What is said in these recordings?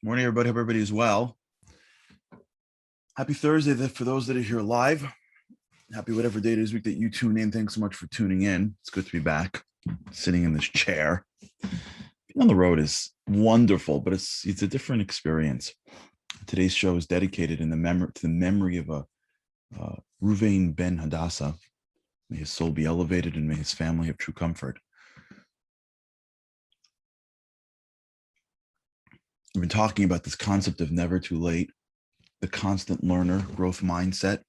Morning, everybody. Hope everybody is well. Happy Thursday for those that are here live. Happy whatever day it is week that you tune in. Thanks so much for tuning in. It's good to be back, sitting in this chair. Being on the road is wonderful, but it's a different experience. Today's show is dedicated to the memory of Reuven Ben Hadassa. May his soul be elevated and may his family have true comfort. We've been talking about this concept of never too late, the constant learner growth mindset,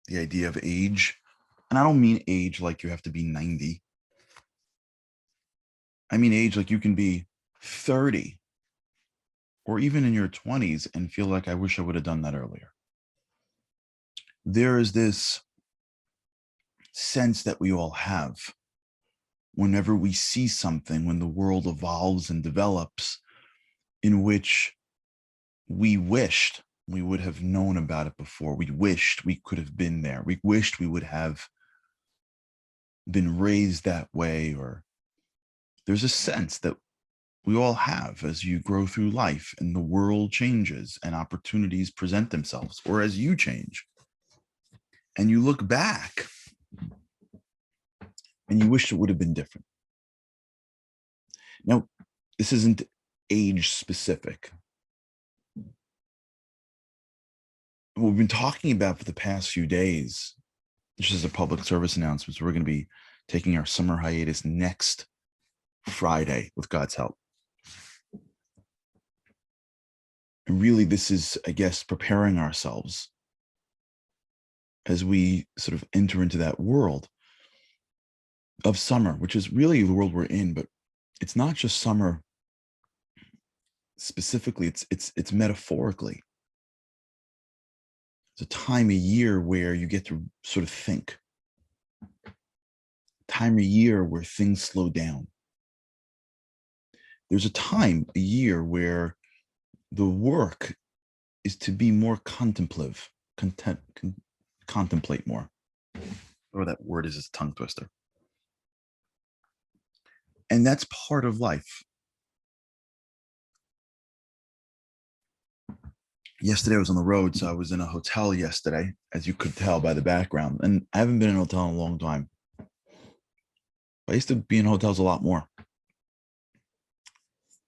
the idea of age. And I don't mean age like you have to be 90. I mean age like you can be 30 or even in your 20s and feel like I wish I would have done that earlier. There is this sense that we all have whenever we see something, when the world evolves and develops, in which we wished we would have known about it before. We wished we could have been there. We wished we would have been raised that way. Or there's a sense that we all have as you grow through life and the world changes and opportunities present themselves, or as you change and you look back and you wish it would have been different. Now, this isn't age specific. What we've been talking about for the past few days, just as a public service announcement, we're going to be taking our summer hiatus next Friday with God's help. And really, this is, I guess, preparing ourselves as we sort of enter into that world of summer, which is really the world we're in, but it's not just summer specifically, it's metaphorically. It's a time of year where you get to sort of think. Time of year where things slow down. There's a time a year where the work is to be more contemplative, contemplate more. Or that word is a tongue twister. And that's part of life. Yesterday I was on the road, so I was in a hotel yesterday, as you could tell by the background. And I haven't been in a hotel in a long time. I used to be in hotels a lot more.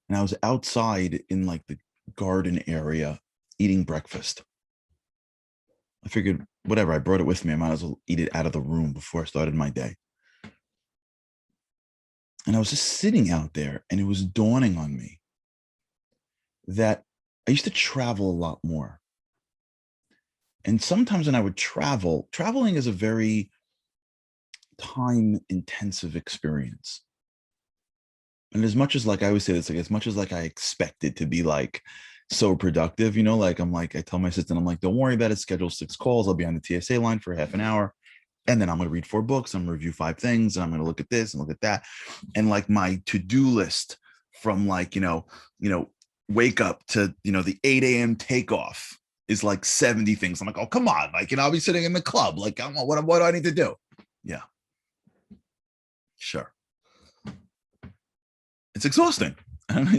And I was outside in like the garden area eating breakfast. I figured, whatever, I brought it with me. I might as well eat it out of the room before I started my day. And I was just sitting out there, and it was dawning on me that I used to travel a lot more. And sometimes when I would traveling is a very time-intensive experience. And as much as, like I always say this, like as much as like I expect it to be like so productive, like I tell my assistant, I'm like, don't worry about it, schedule 6 calls. I'll be on the TSA line for half an hour. And then I'm going to read 4 books. I'm going to review 5 things. And I'm going to look at this and look at that. And like my to-do list from like, wake up to, the 8 a.m. takeoff is like 70 things. I'm like, oh, come on. Like, I'll be sitting in the club. Like, what do I need to do? Yeah. Sure. It's exhausting.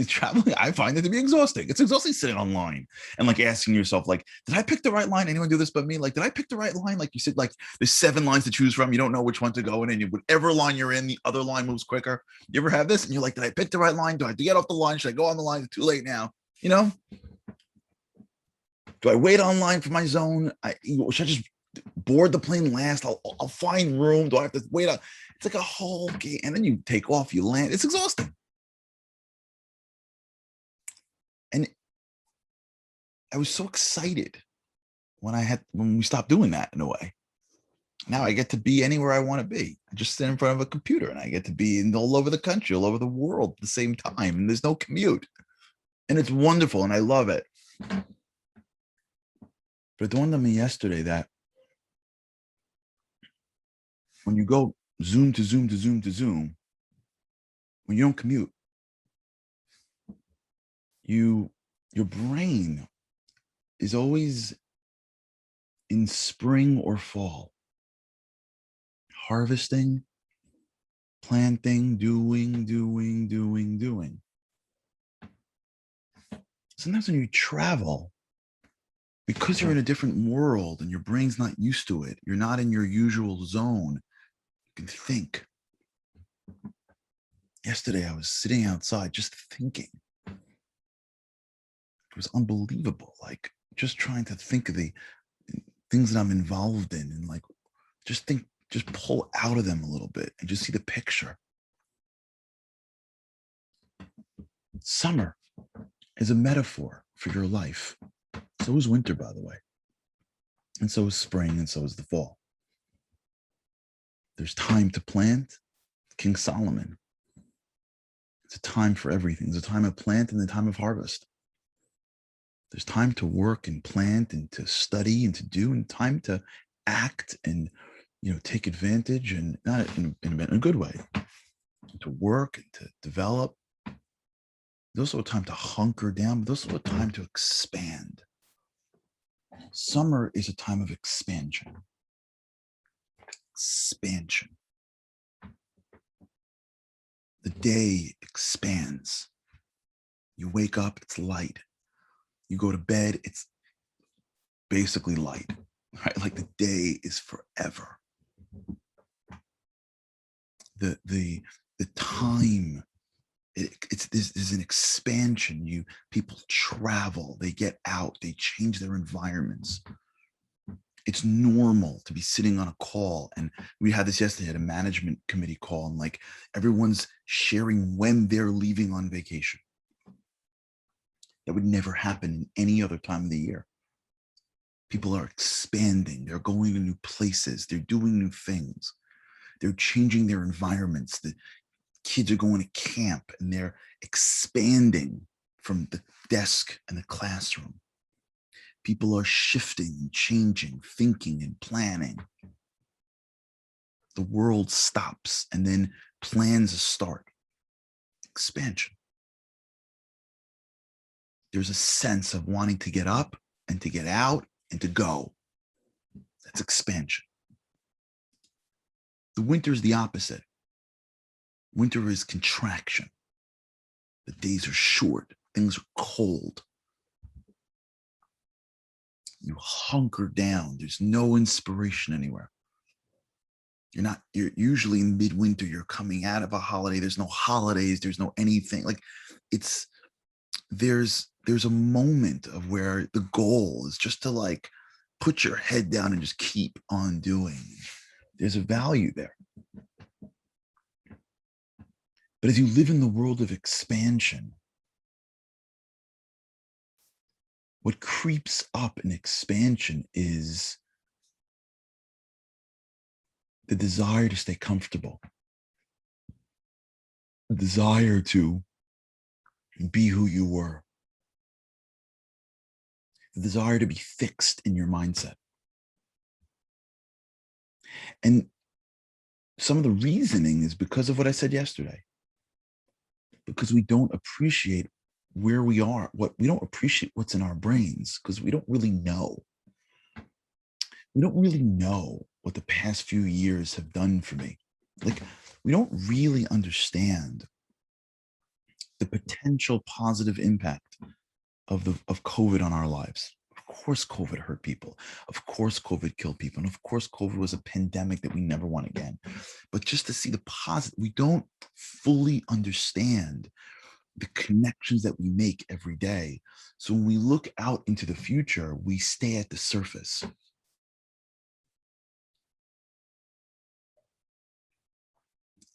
Traveling, I find it to be exhausting. It's exhausting sitting online and like asking yourself, like, did I pick the right line? Anyone do this but me? Like, did I pick the right line? Like you said, like there's 7 lines to choose from. You don't know which one to go in, and whatever line you're in, the other line moves quicker. You ever have this? And you're like, did I pick the right line? Do I have to get off the line? Should I go on the line? It's too late now. Do I wait online for my zone? Should I just board the plane last? I'll find room. Do I have to wait? It's like a whole game. And then you take off, you land. It's exhausting. And I was so excited when we stopped doing that in a way. Now I get to be anywhere I want to be. I just sit in front of a computer and I get to be all over the country, all over the world at the same time. And there's no commute. And it's wonderful and I love it. But it dawned on me yesterday that when you go Zoom to Zoom to Zoom to Zoom, when you don't commute, your brain is always in spring or fall, harvesting, planting, doing. Sometimes when you travel, because you're in a different world and your brain's not used to it, you're not in your usual zone, you can think. Yesterday, I was sitting outside just thinking. It was unbelievable. Like just trying to think of the things that I'm involved in and like just think, just pull out of them a little bit and just see the picture. Summer is a metaphor for your life. So is winter, by the way. And so is spring, and so is the fall. There's time to plant. King Solomon. It's a time for everything. There's a time of plant and a time of harvest. There's time to work and plant and to study and to do, and time to act and take advantage, and not in a good way, to work and to develop. There's also a time to hunker down, but there's also a time to expand. Summer is a time of expansion. Expansion. The day expands. You wake up, it's light. You go to bed, it's basically light, right? Like the day is forever. The time, there's an expansion. People travel, they get out, they change their environments. It's normal to be sitting on a call, and we had this yesterday at a management committee call, and like everyone's sharing when they're leaving on vacation. That would never happen in any other time of the year. People are expanding, they're going to new places, they're doing new things, they're changing their environments. The kids are going to camp and they're expanding from the desk and the classroom. People are shifting and changing, thinking and planning. The world stops and then plans start. Expansion. There's a sense of wanting to get up and to get out and to go. That's expansion. The winter is the opposite. Winter is contraction. The days are short. Things are cold. You hunker down. There's no inspiration anywhere. You're usually in midwinter, you're coming out of a holiday. There's no holidays. There's no anything. Like there's a moment of where the goal is just to like put your head down and just keep on doing. There's a value there. But as you live in the world of expansion, what creeps up in expansion is the desire to stay comfortable, the desire to be who you were, the desire to be fixed in your mindset. And some of the reasoning is because of what I said yesterday, because we don't appreciate where we are, we don't appreciate what's in our brains, because we don't really know. We don't really know what the past few years have done for me. Like, we don't really understand the potential positive impact of COVID on our lives. Of course, COVID hurt people. Of course, COVID killed people. And of course, COVID was a pandemic that we never want again. But just to see the positive, we don't fully understand the connections that we make every day. So when we look out into the future, we stay at the surface.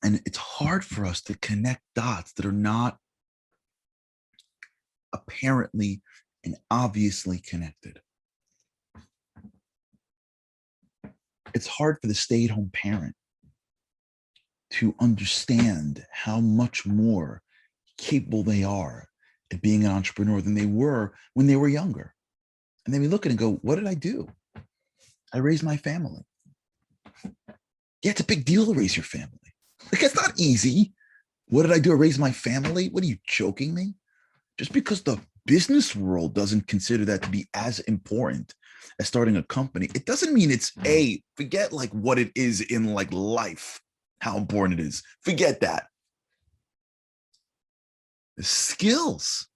And it's hard for us to connect dots that are not apparently and obviously connected. It's hard for the stay-at-home parent to understand how much more capable they are at being an entrepreneur than they were when they were younger. And then we look at it and go, what did I do? I raised my family. Yeah, it's a big deal to raise your family. Like, it's not easy. What did I do? I raise my family? What are you, joking me? Just because the business world doesn't consider that to be as important as starting a company, it doesn't mean it's forget like what it is in like life, how important it is. Forget that. The skills,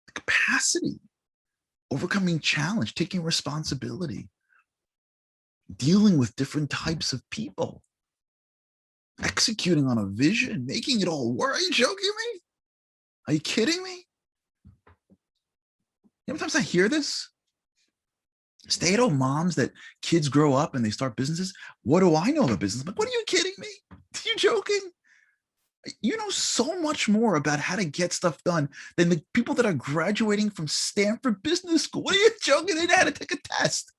the capacity, overcoming challenge, taking responsibility, dealing with different types of people, executing on a vision, making it all work. Are you joking me? Are you kidding me? You know, sometimes I hear this. Stay-at-home moms that kids grow up and they start businesses. What do I know about business? I'm like, what are you kidding me? Are you joking? You know so much more about how to get stuff done than the people that are graduating from Stanford Business School. What are you joking? They know how to take a test.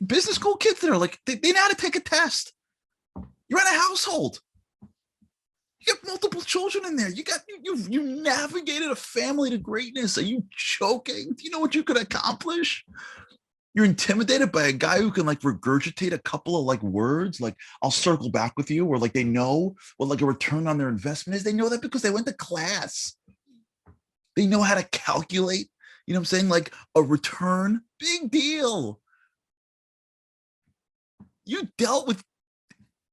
Business school kids that are like, they know how to take a test. You're in a household. You got multiple children in there. You navigated a family to greatness. Are you joking? Do you know what you could accomplish? You're intimidated by a guy who can like regurgitate a couple of like words, like I'll circle back with you, or like they know what like a return on their investment is. They know that because they went to class. They know how to calculate, you know what I'm saying? Like a return, big deal. You dealt with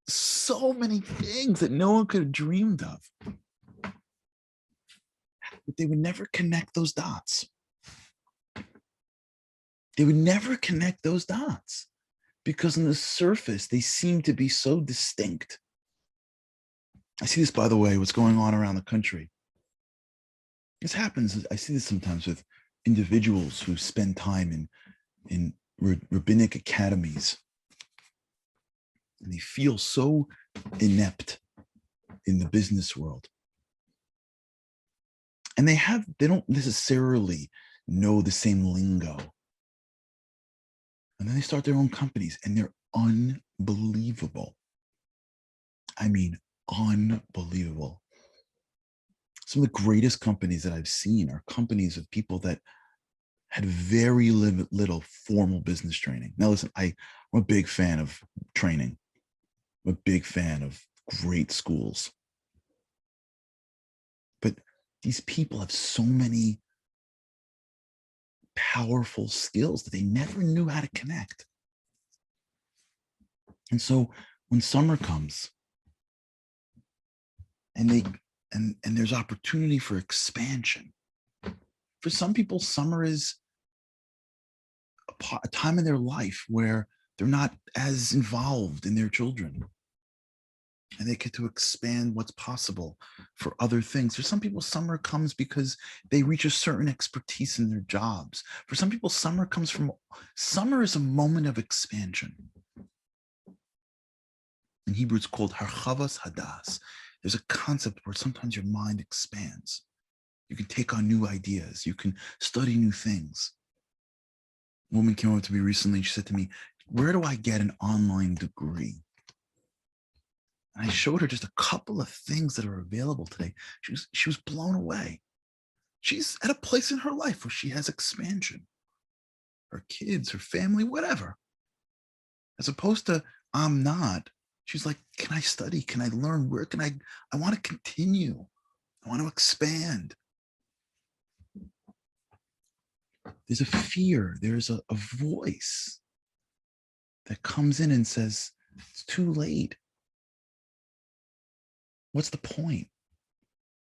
so many things that no one could have dreamed of. But they would never connect those dots. They would never connect those dots because on the surface, they seem to be so distinct. I see this, by the way, what's going on around the country. This happens, I see this sometimes with individuals who spend time in rabbinic academies. And they feel so inept in the business world. And they don't necessarily know the same lingo. And then they start their own companies and they're unbelievable. I mean, unbelievable. Some of the greatest companies that I've seen are companies of people that had very little formal business training. Now, listen, I'm a big fan of training. I'm a big fan of great schools. But these people have so many powerful skills that they never knew how to connect. And so when summer comes and there's opportunity for expansion, for some people, summer is a time in their life where they're not as involved in their children and they get to expand what's possible for other things. For some people, summer comes because they reach a certain expertise in their jobs. For some people, summer is a moment of expansion. In Hebrew, it's called harchavas hadas. There's a concept where sometimes your mind expands. You can take on new ideas. You can study new things. A woman came over to me recently and she said to me, where do I get an online degree? And I showed her just a couple of things that are available today. She was blown away. She's at a place in her life where she has expansion. Her kids, her family, whatever. As opposed to, I'm not. She's like, can I study? Can I learn? Where can I want to continue. I want to expand. There's a fear. There's a voice that comes in and says, it's too late. What's the point?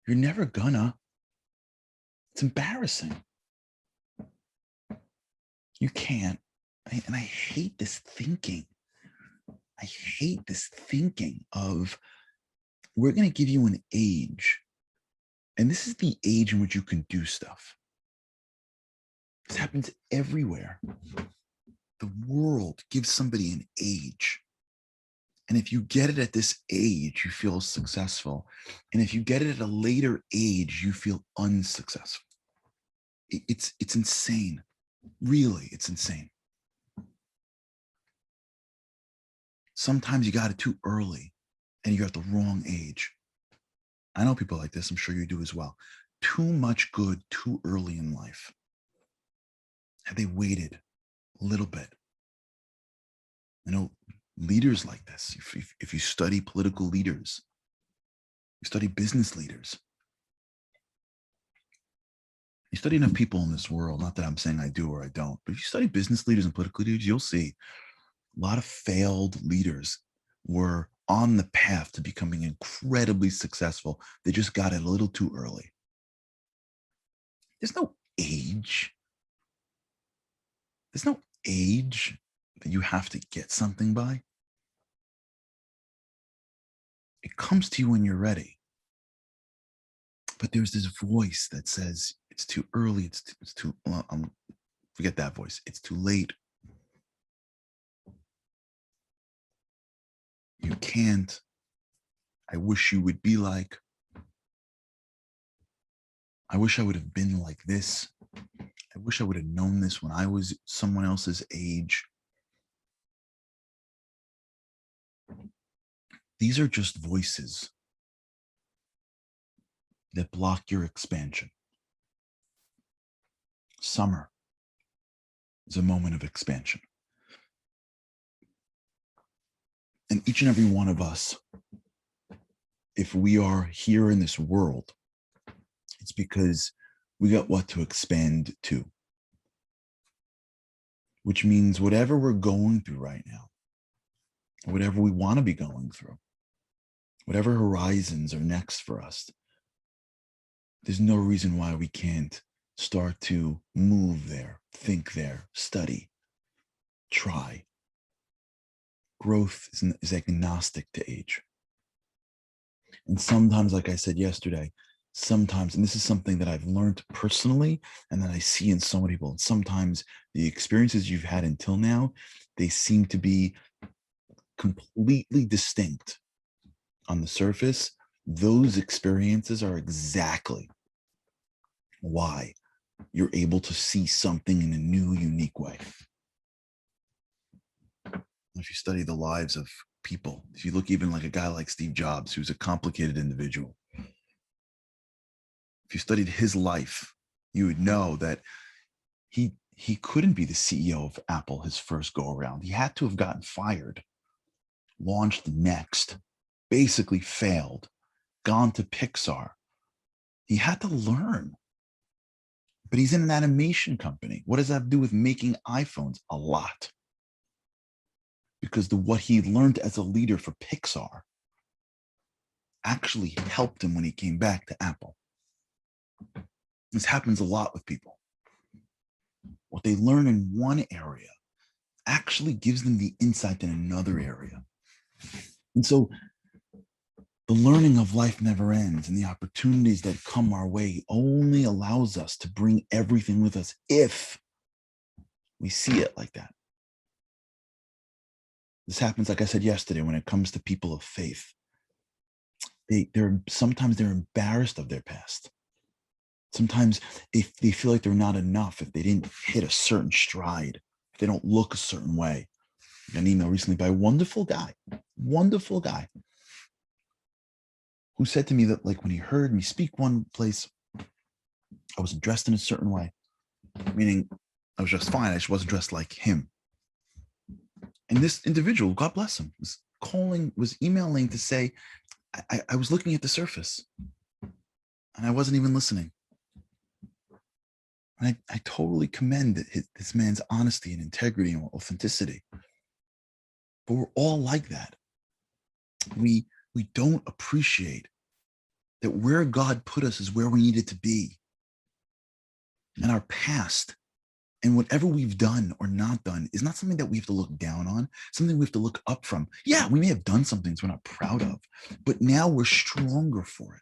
You're never gonna. It's embarrassing. You can't. And I hate this thinking. I hate this thinking of, we're going to give you an age. And this is the age in which you can do stuff. This happens everywhere. The world gives somebody an age. And if you get it at this age, you feel successful. And if you get it at a later age, you feel unsuccessful. It's insane. Really, it's insane. Sometimes you got it too early and you're at the wrong age. I know people like this. I'm sure you do as well. Too much good too early in life. Have they waited a little bit? You know, leaders like this, if you study political leaders, you study business leaders, you study enough people in this world, not that I'm saying I do or I don't, but if you study business leaders and political leaders, you'll see a lot of failed leaders were on the path to becoming incredibly successful. They just got it a little too early. There's no age. There's no age that you have to get something by. It comes to you when you're ready. But there's this voice that says it's too early. It's too forget that voice. It's too late. You can't. I wish you would be like. I wish I would have been like this. I wish I would have known this when I was someone else's age. These are just voices that block your expansion. Summer is a moment of expansion. And each and every one of us, if we are here in this world, it's because we got what to expand to. Which means whatever we're going through right now, whatever we want to be going through, whatever horizons are next for us, there's no reason why we can't start to move there, think there, study, try. Growth is agnostic to age. And sometimes, like I said yesterday, sometimes, and this is something that I've learned personally and that I see in so many people, and sometimes the experiences you've had until now, they seem to be completely distinct on the surface. Those experiences are exactly why you're able to see something in a new, unique way. If you study the lives of people, if you look even like a guy like Steve Jobs, who's a complicated individual, if you studied his life, you would know that he couldn't be the CEO of Apple his first go around. He had to have gotten fired, launched next, basically failed, gone to Pixar. He had to learn. But he's in an animation company. What does that have to do with making iPhones? A lot. Because what he learned as a leader for Pixar actually helped him when he came back to Apple. This happens a lot with people. What they learn in one area actually gives them the insight in another area. And so the learning of life never ends, and the opportunities that come our way only allows us to bring everything with us if we see it like that. This happens, like I said yesterday, when it comes to people of faith. Sometimes they're embarrassed of their past. Sometimes they feel like they're not enough if they didn't hit a certain stride, if they don't look a certain way. I got an email recently by a wonderful guy, who said to me that, like, when he heard me speak one place, I wasn't dressed in a certain way, meaning I was dressed fine. I just wasn't dressed like him. And this individual, God bless him, was emailing to say, I was looking at the surface and I wasn't even listening. And I totally commend this man's honesty and integrity and authenticity. But we're all like that. We don't appreciate that where God put us is where we needed to be. And our past and whatever we've done or not done is not something that we have to look down on, something we have to look up from. Yeah, we may have done some things we're not proud of, but now we're stronger for it.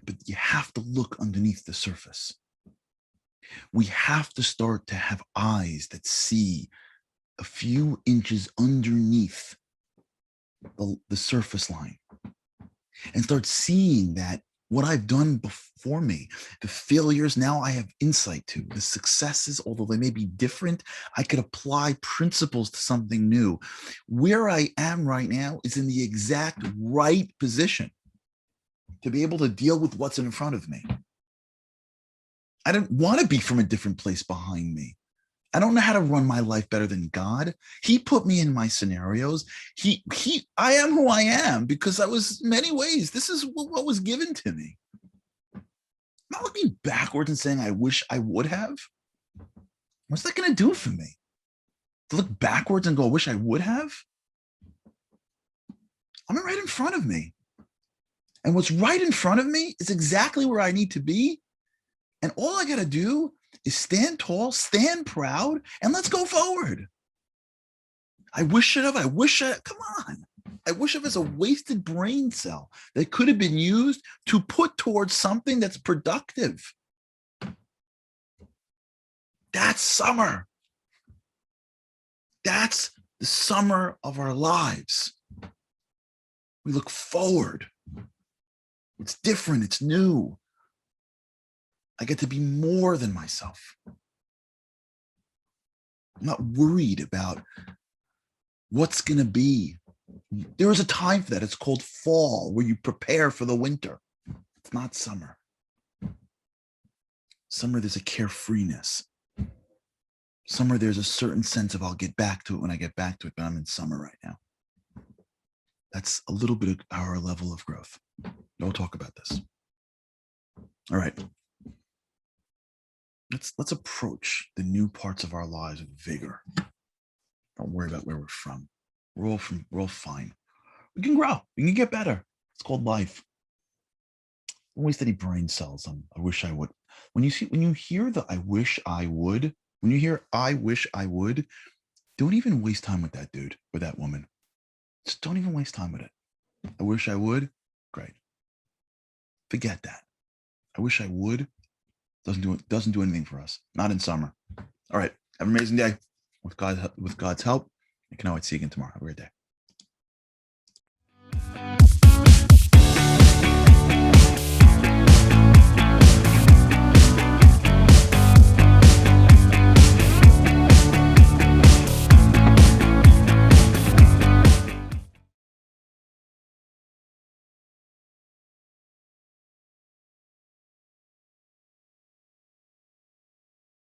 But you have to look underneath the surface. We have to start to have eyes that see a few inches underneath the surface line and start seeing that what I've done before me, the failures now I have insight to, the successes, although they may be different, I could apply principles to something new. Where I am right now is in the exact right position to be able to deal with what's in front of me. I don't want to be from a different place behind me. I don't know how to run my life better than God. He put me in my scenarios. I am who I am because I was, in many ways, this is what was given to me. I'm not looking backwards and saying, I wish I would have. What's that going to do for me? To look backwards and go, I wish I would have? I'm right in front of me. And what's right in front of me is exactly where I need to be. And all I got to do is stand tall, stand proud, and let's go forward. I wish it come on. I wish of as a wasted brain cell that could have been used to put towards something that's productive. That's summer. That's the summer of our lives. We look forward. It's different. It's new. I get to be more than myself. I'm not worried about what's going to be. There is a time for that. It's called fall, where you prepare for the winter. It's not summer. Summer, there's a carefreeness. Summer, there's a certain sense of I'll get back to it when I get back to it, but I'm in summer right now. That's a little bit of our level of growth. We'll talk about this. All right. Let's approach the new parts of our lives with vigor. Don't worry about where we're from. We're all fine. We can grow. We can get better. It's called life. Don't waste any brain cells on I wish I would. When you hear the I wish I would, when you hear I wish I would, don't even waste time with that dude or that woman. Just don't even waste time with it. I wish I would. Great. Forget that. I wish I would. Doesn't do anything for us. Not in summer. All right. Have an amazing day. With God's help, you can always see you again tomorrow. Have a great day.